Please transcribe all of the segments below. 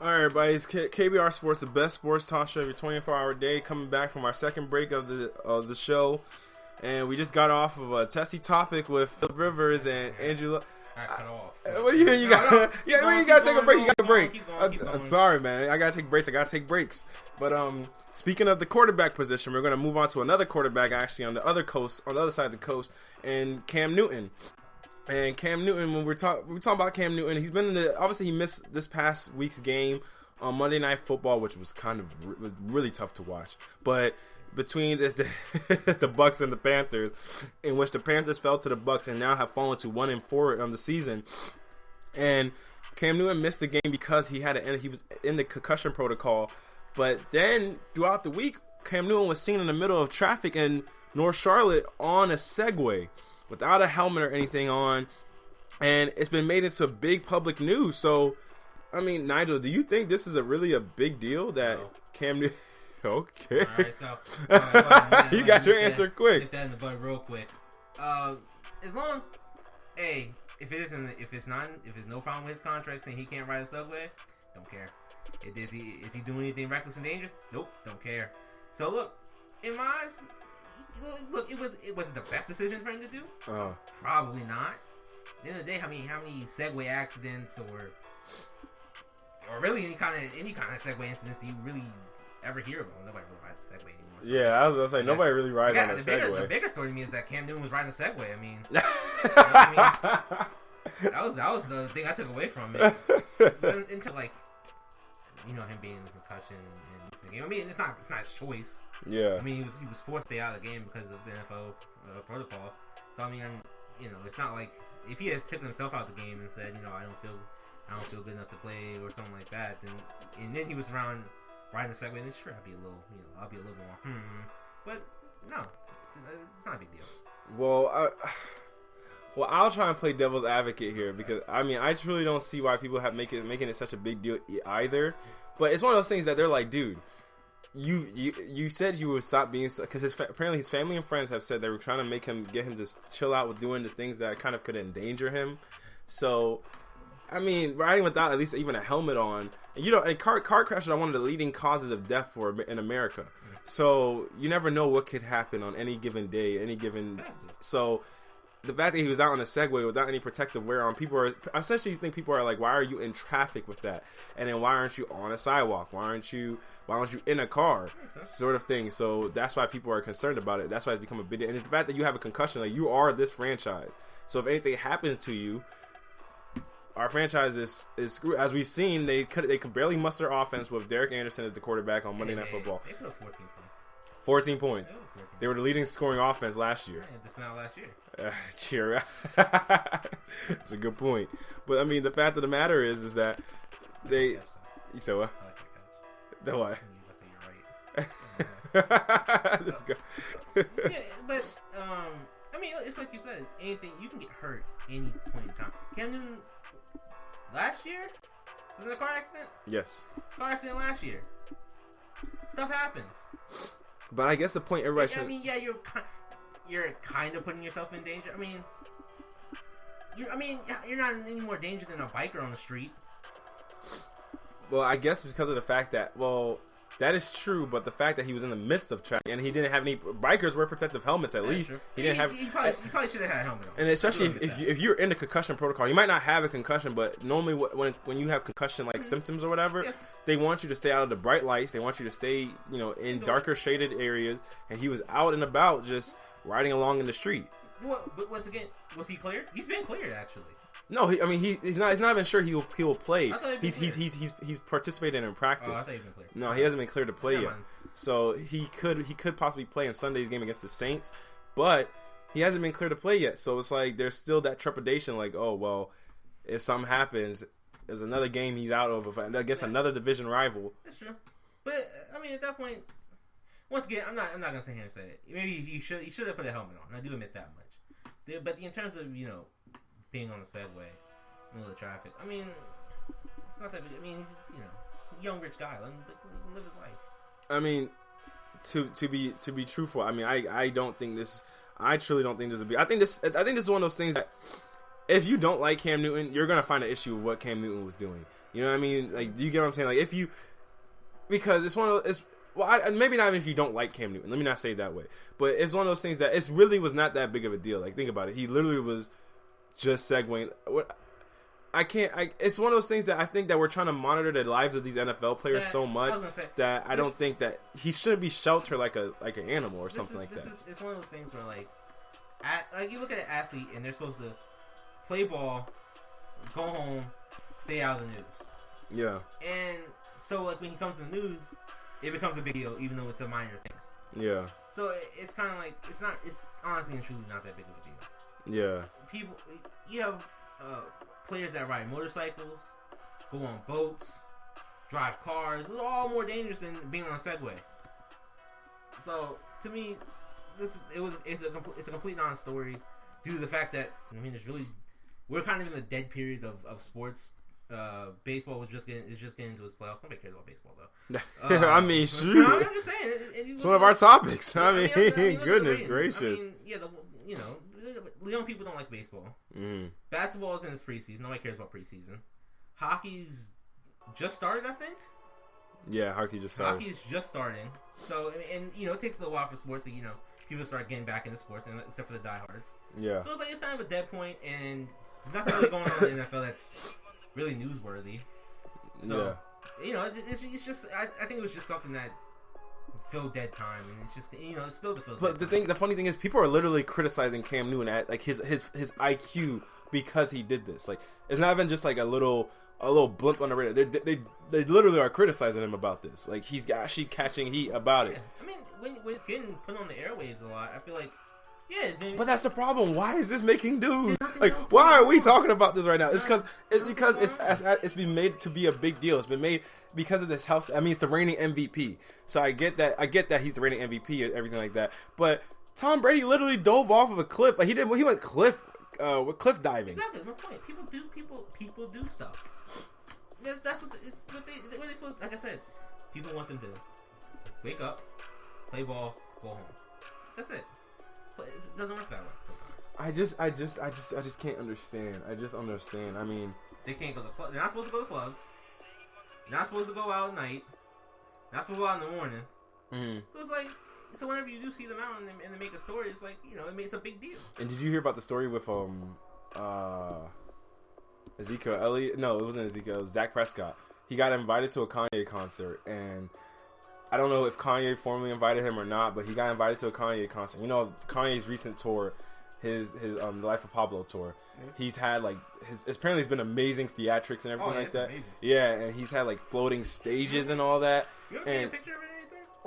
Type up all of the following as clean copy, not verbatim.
All right, everybody. It's KBR Sports, the best sports talk show every 24-hour day. Coming back from our second break of the show, and we just got off of a testy topic with Phil Rivers and Andrew. I cut off. What do you mean? You got? Yeah, when you gotta take a break, you got a break. I'm sorry, man. I gotta take breaks. I gotta take breaks. But speaking of the quarterback position, we're gonna move on to another quarterback actually on the other coast, on the other side of the coast, and Cam Newton. And Cam Newton, when we're talking about Cam Newton, he's been in obviously he missed this past week's game on Monday Night Football, which was was really tough to watch. But between the Bucks and the Panthers, in which the Panthers fell to the Bucks and now have fallen to 1-4 on the season, and Cam Newton missed the game because he was in the concussion protocol. But then throughout the week, Cam Newton was seen in the middle of traffic in North Charlotte on a Segway, without a helmet or anything on, and it's been made into big public news. So, I mean, Nigel, do you think this is really a big deal that Cam Newton... Okay. All right, so... you got your answer quick. Get that in the butt real quick. As long... Hey, if it's no problem with his contract saying he can't ride a Segway, don't care. Is he doing anything reckless and dangerous? Nope, don't care. So, look, in my eyes... Look, it wasn't the best decision for him to do. Probably not. At the end of the day, how many Segway accidents or really any kind of Segway incidents do you really ever hear about? Nobody really rides a Segway anymore. So. Yeah, I was gonna say nobody really rides on a Segway. The bigger story to me is that Cam Newton was riding a Segway. I mean, you know what I mean? that was the thing I took away from it. Until like, you know, him being in the concussion and the game. I mean, it's not his choice. Yeah. I mean, he was forced to stay out of the game because of the NFL protocol. So I mean, you know, it's not like if he has taken himself out of the game and said, you know, I don't feel good enough to play or something like that. Then he was around riding the Segway. And sure, I'll be a little more. But no, it's not a big deal. Well, I'll try and play devil's advocate here because I mean, I truly don't see why people have making it such a big deal either. But it's one of those things that they're like, dude. You said you would stop being because apparently his family and friends have said they were trying to get him to chill out with doing the things that kind of could endanger him. So, I mean, riding without at least even a helmet on, and car crashes are one of the leading causes of death in America. So you never know what could happen on any given day, so. The fact that he was out on a Segway without any protective wear on, I essentially think people are like, why are you in traffic with that? And then why aren't you on a sidewalk? Why aren't you in a car? Sort of thing. So that's why people are concerned about it. That's why it's become a big deal. And it's the fact that you have a concussion, like you are this franchise. So if anything happens to you, our franchise is screwed. As we've seen, they could barely muster offense with Derek Anderson as the quarterback on Monday Night Football. They put up 14 points. 14 points. They were the leading scoring offense last year. Yeah, that's not last year. Cheer. That's a good point. But I mean, the fact of the matter is that they. You said what? I like that catch. The what? You're right. This guy. Yeah, but I mean, it's like you said. Anything you can get hurt any point in time. Cam Newton last year was in a car accident. Yes. Car accident last year. Stuff happens. But I guess the point everybody should. I mean, yeah, you're kind of putting yourself in danger. I mean, you're not in any more danger than a biker on the street. Well, I guess because of the fact that, that is true, but the fact that he was in the midst of traffic and he didn't have any bikers wear protective helmets at least. True. He didn't have. You probably should have had a helmet on. And especially if you're in the concussion protocol, you might not have a concussion, but normally when you have concussion like symptoms or whatever, they want you to stay out of the bright lights. They want you to stay, in darker shaded areas. And he was out and about just riding along in the street. But once again, was he cleared? He's been cleared actually. No, he's not even sure he will play. He's participating in practice. Oh, I thought he'd been cleared. No, he hasn't been cleared to play yet. So he could possibly play in Sunday's game against the Saints, but he hasn't been cleared to play yet. So it's like there's still that trepidation, like, oh well, if something happens, there's another game he's out of against another division rival. That's true. But I mean, at that point, once again, I'm not gonna sit here and say it. Maybe he should have put a helmet on. I do admit that much. But in terms of being on the Segway, middle of the traffic. I mean, it's not that. I mean, he's young rich guy. Let him live his life. I mean, to be truthful, I mean, I don't think this. I truly don't think this would be. I think this is one of those things that if you don't like Cam Newton, you're gonna find an issue with what Cam Newton was doing. You know what I mean? Like, do you get what I'm saying? Like, if you, because it's one of those, maybe not even if you don't like Cam Newton. Let me not say it that way. But it's one of those things that it really was not that big of a deal. Like, think about it. He literally was just segueing. It's one of those things that I think that we're trying to monitor the lives of these NFL players so much that I don't think that he shouldn't be sheltered like an animal or something like that. It's one of those things where like you look at an athlete and they're supposed to play ball, go home, stay out of the news. Yeah. And so like when he comes to the news, it becomes a big deal even though it's a minor thing. Yeah. So it's kind of like it's honestly and truly not that big of a deal. Yeah. You have players that ride motorcycles, go on boats, drive cars. It's all more dangerous than being on a Segway. So to me, it's a complete non-story due to the fact that we're kind of in the dead period of sports. Baseball is just getting into its playoffs. Nobody cares about baseball though. I mean, shoot. No, I'm just saying it's one of our topics. I mean, look goodness gracious. Young people don't like baseball. Basketball is in its preseason. Nobody cares about preseason. Hockey's just started, I think. Yeah, hockey's just started. Hockey's just starting. So, and it takes a little while for sports to people start getting back into sports, and except for the diehards. Yeah. So it's kind of a dead point, and there's nothing really going on in the NFL that's really newsworthy. So, it's just I think it was just something that filled dead time, and it's just it's still the fill. But the funny thing is, people are literally criticizing Cam Newton at like his IQ because he did this. Like, it's not even just like a little blimp on the radar. They literally are criticizing him about this. Like, he's actually catching heat about it. I mean, when it's getting put on the airwaves a lot, I feel like but that's the problem. Why is this making news? Like, why are we talking about this right now? It's because it's been made to be a big deal. It's been made because of this house. I mean, it's the reigning MVP. So I get that he's the reigning MVP and everything like that. But Tom Brady literally dove off of a cliff. Like, he went cliff diving. Exactly, that's my point. People do stuff. That's what they like I said. People want them to wake up, play ball, go home. That's it. It doesn't work that way sometimes. I just can't understand. I just understand. I mean, they can't go to clubs. They're not supposed to go to clubs. They're not supposed to go out at night. They're not supposed to go out in the morning. Mm-hmm. So it's like, whenever you do see them out and they make a story, it's like, it's a big deal. And did you hear about the story with Ezekiel Elliott? No, it wasn't Ezekiel. It was Dak Prescott. He got invited to a Kanye concert, and I don't know if Kanye formally invited him or not, but he got invited to a Kanye concert. Kanye's recent tour, his The Life of Pablo tour. Yeah. He's had apparently it's been amazing theatrics and everything like that. Amazing. Yeah, and he's had like floating stages and all that. You ever seen a picture of it?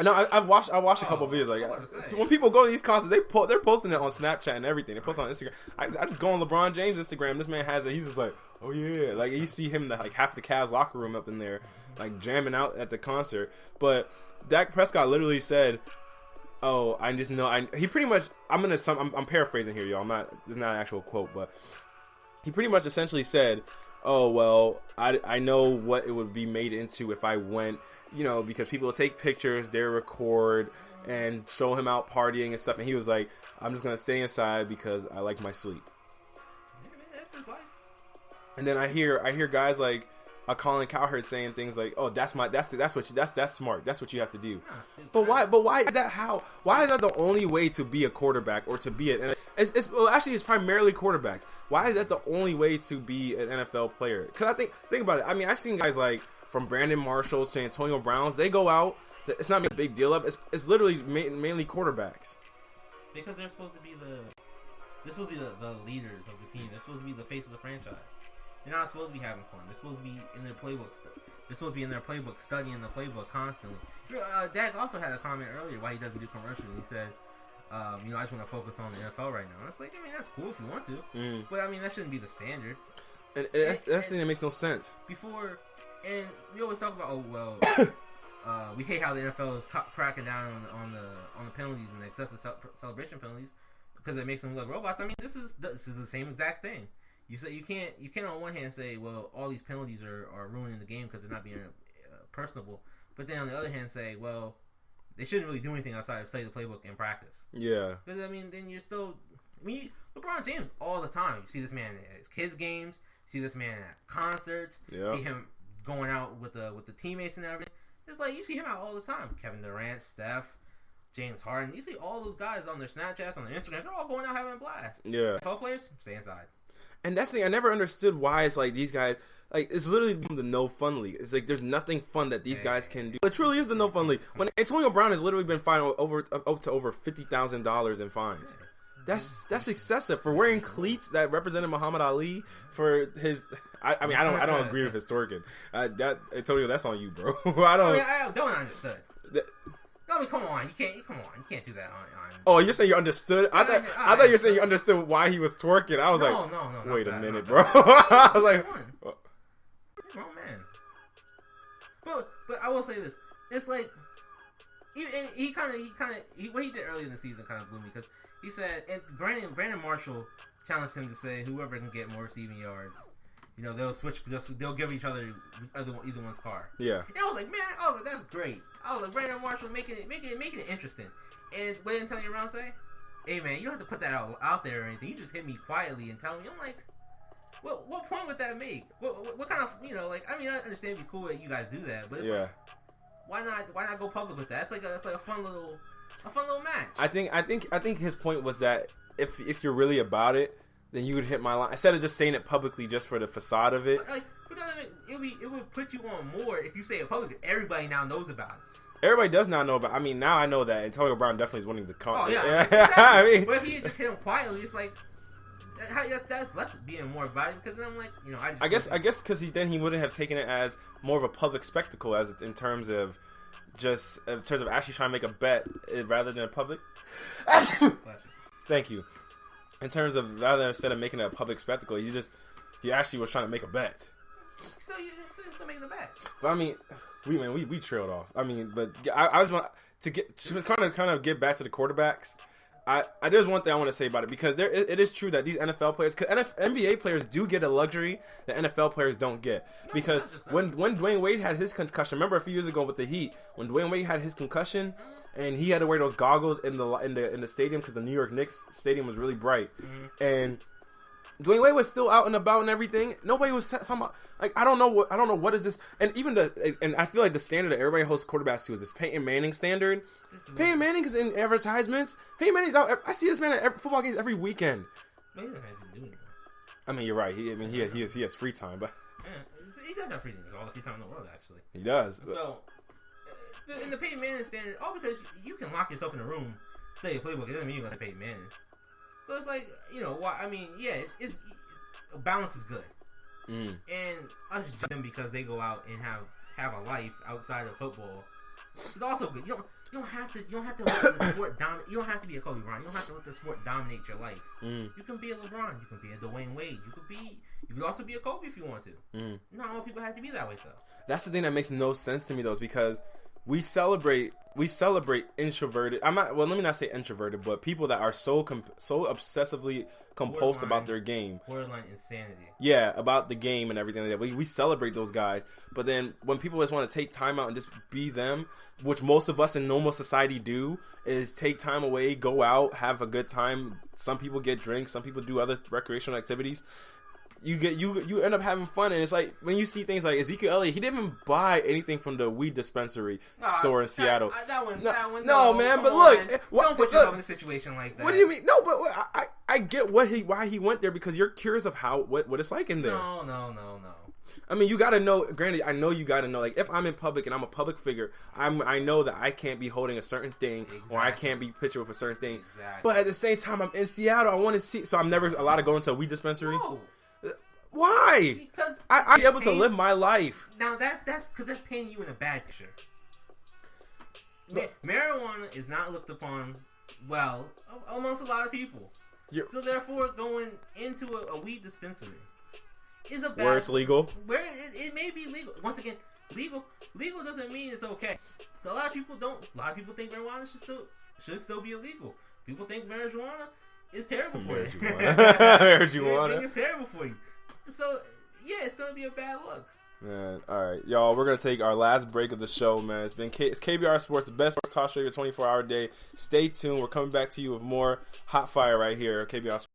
No, I watched a couple of videos. Like, when people go to these concerts, they're posting it on Snapchat and everything. They post it on Instagram. I just go on LeBron James' Instagram. This man has it. He's just like, oh yeah, like you see him like half the Cavs locker room up in there, like jamming out at the concert. But Dak Prescott literally said, "Oh, I just know." He pretty much. I'm paraphrasing here, y'all. This is not an actual quote, but he pretty much essentially said, "Oh well, I know what it would be made into if I went." Because people will take pictures, they record, and show him out partying and stuff. And he was like, I'm just going to stay inside because I like my sleep. Yeah, that's his life. And then I hear guys like Colin Cowherd saying things like, "Oh, that's smart. That's what you have to do." But why is that why is that the only way to be a quarterback or to be it's primarily quarterbacks. Why is that the only way to be an NFL player? Because think about it. I mean, I've seen guys like from Brandon Marshalls to Antonio Browns, they go out. It's not a big deal of. It's literally mainly quarterbacks. Because they're supposed to be the leaders of the team. They're supposed to be the face of the franchise. They're not supposed to be having fun. They're supposed to be in their playbook. They're supposed to be in their playbook, studying the playbook constantly. Dak also had a comment earlier why he doesn't do commercials. He said, I just want to focus on the NFL right now. And it's like, I mean, that's cool if you want to, but I mean, that shouldn't be the standard. And that's the thing that makes no sense. And we always talk about, we hate how the NFL is cracking down on the penalties and the excessive celebration penalties because it makes them look like robots. I mean, this is the same exact thing. You can't on one hand say, well, all these penalties are ruining the game because they're not being personable, but then on the other hand say, well, they shouldn't really do anything outside of study the playbook and practice. Yeah. Because I mean, then you're still LeBron James all the time. You see this man at his kids' games. You see this man at concerts. Yep. See him going out with the teammates and everything. It's like you see him out all the time. Kevin Durant, Steph, James Harden. You see all those guys on their Snapchats, on their Instagrams. They're all going out having a blast. Yeah. NFL players, stay inside. And that's the thing. I never understood why it's like these guys. Like, it's literally the no fun league. It's like there's nothing fun that these guys can do. It truly is the no fun league. When Antonio Brown has literally been fined up to over $50,000 in fines. That's excessive for wearing cleats that represented Muhammad Ali for his. I mean, I don't agree with his twerking. Antonio, that's on you, bro. I don't understand. I mean, come on, you can't do that on. Oh, you're saying you understood? I thought you were saying you understood why he was twerking. I was no, wait a minute, bro. I was like, wrong man. But I will say this: it's like he kind of what he did early in the season kind of blew me because he said and Brandon Marshall challenged him to say whoever can get more receiving yards. They'll give each other either one's car. Yeah. And I was like, that's great. I was like, Brandon Marshall making it interesting. And what did Antonio Brown say? Hey man, you don't have to put that out there or anything. You just hit me quietly and tell me. I'm like, what point would that make? What kind of I mean, I understand it'd be cool that you guys do that, but it's like, why not go public with that? It's like a fun little match. I think his point was that if you're really about it, then you would hit my line instead of just saying it publicly just for the facade of it. It would put you on more if you say it publicly. Everybody now knows about it. Everybody does now know about. I mean, now I know that Antonio Brown definitely is winning the call. Oh yeah. Exactly. I mean, but if he had just hit him quietly, it's like that's less being more about it because then I'm like, I guess because he wouldn't have taken it as more of a public spectacle as in terms of actually trying to make a bet rather than a public. Thank you. In terms of instead of making it a public spectacle, he actually was trying to make a bet. So you still making a bet. But I mean, we trailed off. I mean, but I was want to kind of get back to the quarterbacks. There's one thing I want to say about it because it is true that these NFL players, because NBA players do get a luxury that NFL players don't get. Because when Dwayne Wade had his concussion, remember a few years ago with the Heat, when Dwayne Wade had his concussion and he had to wear those goggles in the stadium because the New York Knicks stadium was really bright, and Dwayne Wade was still out and about and everything. Nobody was talking about, like, I don't know what is this, and even and I feel like the standard that everybody holds quarterbacks to is this Peyton Manning standard. Peyton Manning is in advertisements. Peyton Manning's out. I see this man at football games every weekend. I mean, you're right. He has free time, but he does have free time. All the free time in the world, actually. He does. So, in the Peyton Manning standard, because you can lock yourself in a room, play a playbook, it doesn't mean you're going to Peyton Manning. So it's like, I mean, yeah, it's balance is good. And us judge them because they go out and have a life outside of football. It's also good. You don't have to let the sport dominate. You don't have to be a Kobe Bryant. You don't have to let the sport dominate your life. You can be a LeBron. You can be a Dwayne Wade. You could also be a Kobe if you want to. Not all people have to be that way, though. That's the thing that makes no sense to me, though, is because we celebrate introverted. Let me not say introverted, but people that are so obsessively compulsed about their game. Borderline insanity. Yeah, about the game and everything like that. We celebrate those guys, but then when people just want to take time out and just be them, which most of us in normal society do, is take time away, go out, have a good time. Some people get drinks, some people do other recreational activities. You end up having fun, and it's like when you see things like Ezekiel Elliott, he didn't even buy anything from the weed dispensary store in Seattle. No, man. But look, don't put yourself in a situation like that. What do you mean? No, but I get why he went there because you're curious of what it's like in there. No. I mean, you got to know. Granted, I know you got to know. Like, if I'm in public and I'm a public figure, I know that I can't be holding a certain thing or I can't be pictured with a certain thing. Exactly. But at the same time, I'm in Seattle. I want to see. So I'm never allowed to go into a weed dispensary. No. Why? Because I'm able to live my life. Now that's because that's painting you in a bad picture. Marijuana is not looked upon well amongst a lot of people. So therefore, going into a weed dispensary is a bad. Where it's legal. Where it may be legal. Once again, legal doesn't mean it's okay. So a lot of people think marijuana should still be illegal. People think marijuana is terrible for you. Marijuana. It's terrible for you. So, yeah, it's going to be a bad look. Man, all right, y'all. We're gonna take our last break of the show, man. It's KBR Sports, the best talk show your 24-hour day. Stay tuned. We're coming back to you with more hot fire right here, KBR Sports.